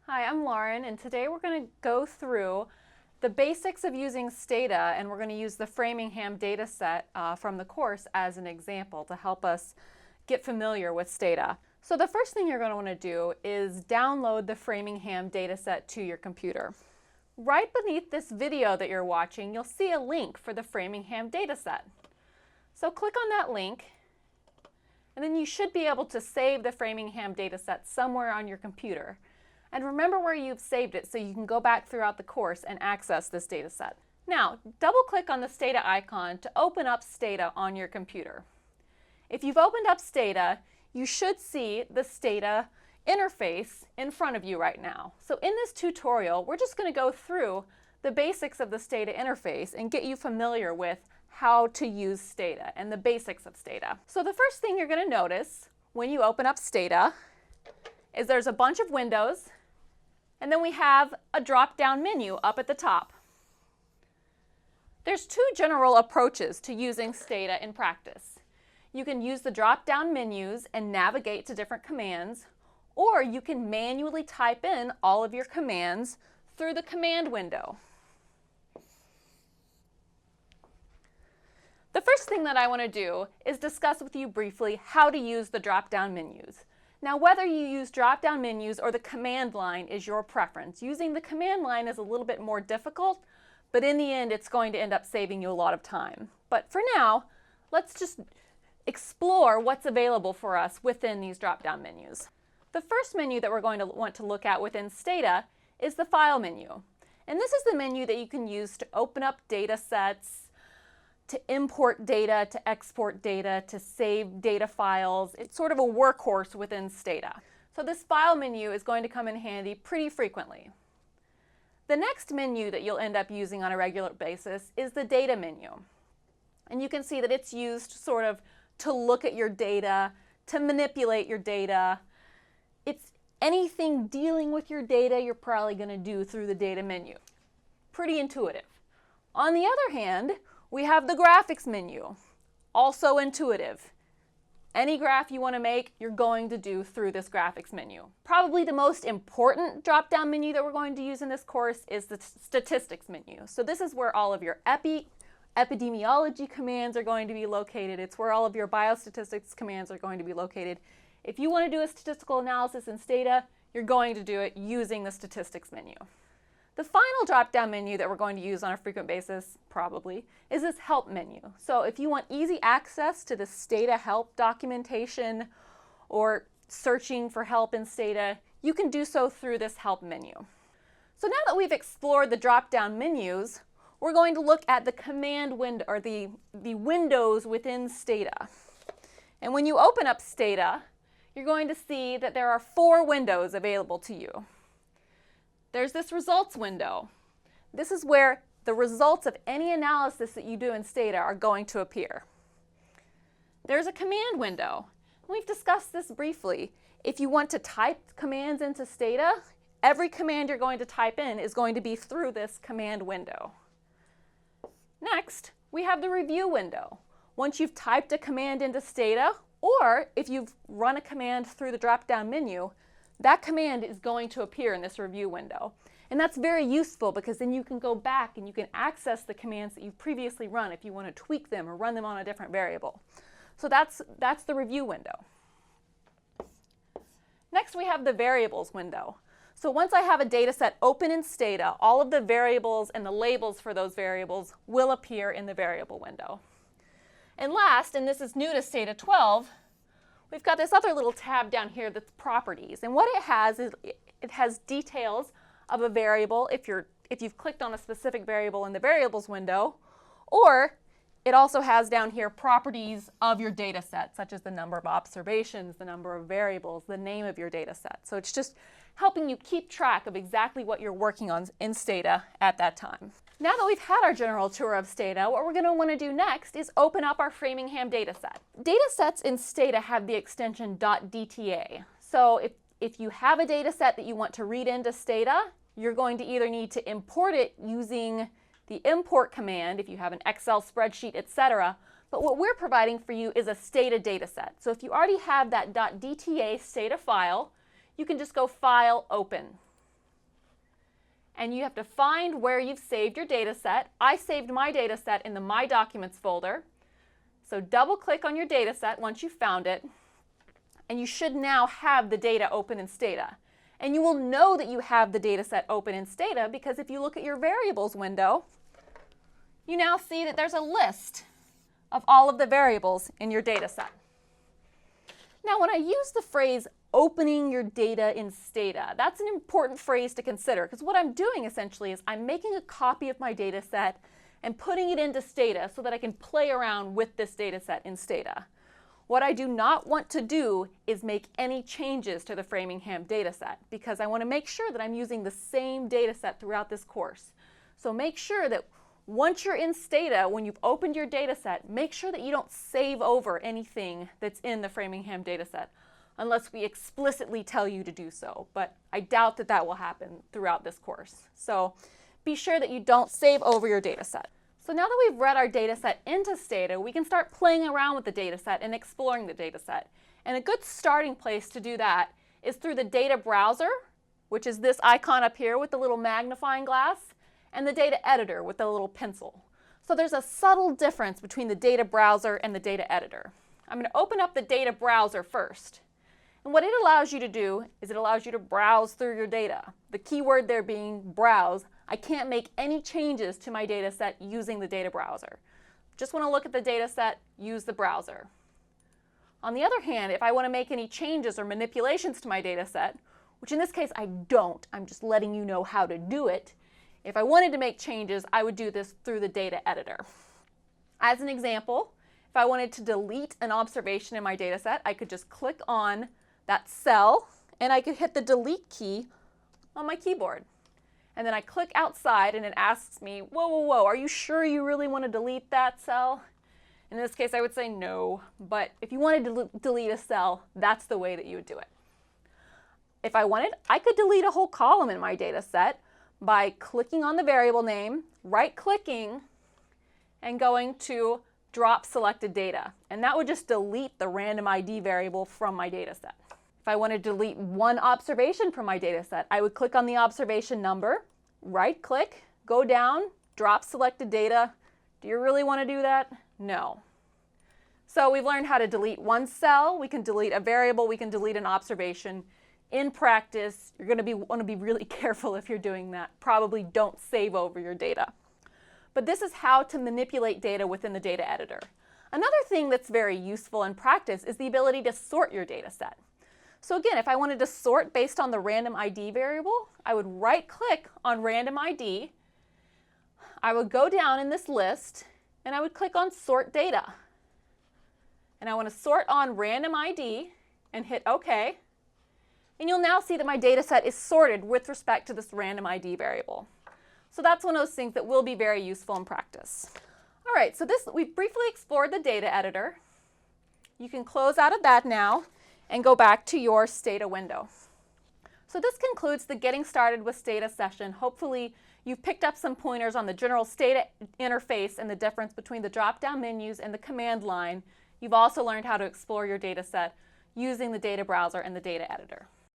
Hi, I'm Lauren, and today we're going to go through the basics of using Stata, and we're going to use the Framingham dataset from the course as an example to help us get familiar with Stata. So the first thing you're going to want to do is download the Framingham dataset to your computer. Right beneath this video that you're watching, you'll see a link for the Framingham dataset. So click on that link, and then you should be able to save the Framingham dataset somewhere on your computer. And remember where you've saved it so you can go back throughout the course and access this data set. Now, double-click on the Stata icon to open up Stata on your computer. If you've opened up Stata, you should see the Stata interface in front of you right now. So in this tutorial, we're just going to go through the basics of the Stata interface and get you familiar with how to use Stata and the basics of Stata. So the first thing you're going to notice when you open up Stata is there's a bunch of windows, and then we have a drop-down menu up at the top. There's two general approaches to using Stata in practice. You can use the drop-down menus and navigate to different commands, or you can manually type in all of your commands through the command window. The first thing that I want to do is discuss with you briefly how to use the drop-down menus. Now, whether you use drop-down menus or the command line is your preference. Using the command line is a little bit more difficult, but in the end, it's going to end up saving you a lot of time. But for now, let's just explore what's available for us within these drop-down menus. The first menu that we're going to want to look at within Stata is the File menu. And this is the menu that you can use to open up data sets, to import data, to export data, to save data files. It's sort of a workhorse within Stata. So this File menu is going to come in handy pretty frequently. The next menu that you'll end up using on a regular basis is the Data menu. And you can see that it's used sort of to look at your data, to manipulate your data. It's anything dealing with your data you're probably going to do through the Data menu. Pretty intuitive. On the other hand, we have the Graphics menu, also intuitive. Any graph you want to make, you're going to do through this Graphics menu. Probably the most important drop-down menu that we're going to use in this course is the Statistics menu. So this is where all of your epidemiology commands are going to be located. It's where all of your biostatistics commands are going to be located. If you want to do a statistical analysis in Stata, you're going to do it using the Statistics menu. The final drop-down menu that we're going to use on a frequent basis, probably, is this Help menu. So if you want easy access to the Stata help documentation or searching for help in Stata, you can do so through this Help menu. So now that we've explored the drop-down menus, we're going to look at the command window, or the windows within Stata. And when you open up Stata, you're going to see that there are 4 windows available to you. There's this results window. This is where the results of any analysis that you do in Stata are going to appear. There's a command window. We've discussed this briefly. If you want to type commands into Stata, every command you're going to type in is going to be through this command window. Next, we have the review window. Once you've typed a command into Stata, or if you've run a command through the drop-down menu, that command is going to appear in this review window. And that's very useful because then you can go back and you can access the commands that you've previously run if you want to tweak them or run them on a different variable. So that's the review window. Next, we have the variables window. So once I have a data set open in Stata, all of the variables and the labels for those variables will appear in the variable window. And last, and this is new to Stata 12, we've got this other little tab down here that's properties. And what it has is it has details of a variable if you've clicked on a specific variable in the variables window, or it also has down here properties of your data set, such as the number of observations, the number of variables, the name of your data set. So it's just helping you keep track of exactly what you're working on in Stata at that time. Now that we've had our general tour of Stata, what we're going to want to do next is open up our Framingham dataset. Data sets in Stata have the extension .dta. So if you have a data set that you want to read into Stata, you're going to either need to import it using the import command if you have an Excel spreadsheet, etc. But what we're providing for you is a Stata dataset. So if you already have that .dta Stata file, you can just go File, Open. and you have to find where you've saved your data set. I saved my data set in the My Documents folder. So double click on your data set once you've found it, and you should now have the data open in Stata. And you will know that you have the data set open in Stata because if you look at your variables window, you now see that there's a list of all of the variables in your data set. Now, when I use the phrase opening your data in Stata, that's an important phrase to consider because what I'm doing essentially is I'm making a copy of my data set and putting it into Stata so that I can play around with this data set in Stata. What I do not want to do is make any changes to the Framingham data set because I want to make sure that I'm using the same data set throughout this course. So make sure that once you're in Stata, when you've opened your data set, make sure that you don't save over anything that's in the Framingham data set unless we explicitly tell you to do so. But I doubt that that will happen throughout this course. So be sure that you don't save over your data set. So now that we've read our data set into Stata, we can start playing around with the data set and exploring the data set. And a good starting place to do that is through the data browser, which is this icon up here with the little magnifying glass, and the data editor with the little pencil. So there's a subtle difference between the data browser and the data editor. I'm going to open up the data browser first. And what it allows you to do is it allows you to browse through your data. The key word there being browse. I can't make any changes to my data set using the data browser. Just want to look at the data set, use the browser. On the other hand, if I want to make any changes or manipulations to my data set, which in this case I don't, I'm just letting you know how to do it. If I wanted to make changes, I would do this through the data editor. As an example, if I wanted to delete an observation in my data set, I could just click on that cell and I could hit the delete key on my keyboard. And then I click outside and it asks me, whoa, whoa, whoa, are you sure you really want to delete that cell? In this case, I would say no, but if you wanted to delete a cell, that's the way that you would do it. If I wanted, I could delete a whole column in my data set by clicking on the variable name, right-clicking, and going to drop selected data. And that would just delete the random ID variable from my data set. If I want to delete one observation from my data set, I would click on the observation number, right-click, go down, drop selected data. Do you really want to do that? No. So we've learned how to delete one cell, we can delete a variable, we can delete an observation. In practice, you're going to want to be really careful if you're doing that. Probably don't save over your data. But this is how to manipulate data within the data editor. Another thing that's very useful in practice is the ability to sort your data set. So again, if I wanted to sort based on the random ID variable, I would right-click on random ID. I would go down in this list and I would click on Sort Data. And I want to sort on random ID and hit OK. And you'll now see that my data set is sorted with respect to this random ID variable. So that's one of those things that will be very useful in practice. All right, so we've briefly explored the data editor. You can close out of that now and go back to your Stata window. So this concludes the Getting Started with Stata session. Hopefully you've picked up some pointers on the general Stata interface and the difference between the drop-down menus and the command line. You've also learned how to explore your data set using the data browser and the data editor.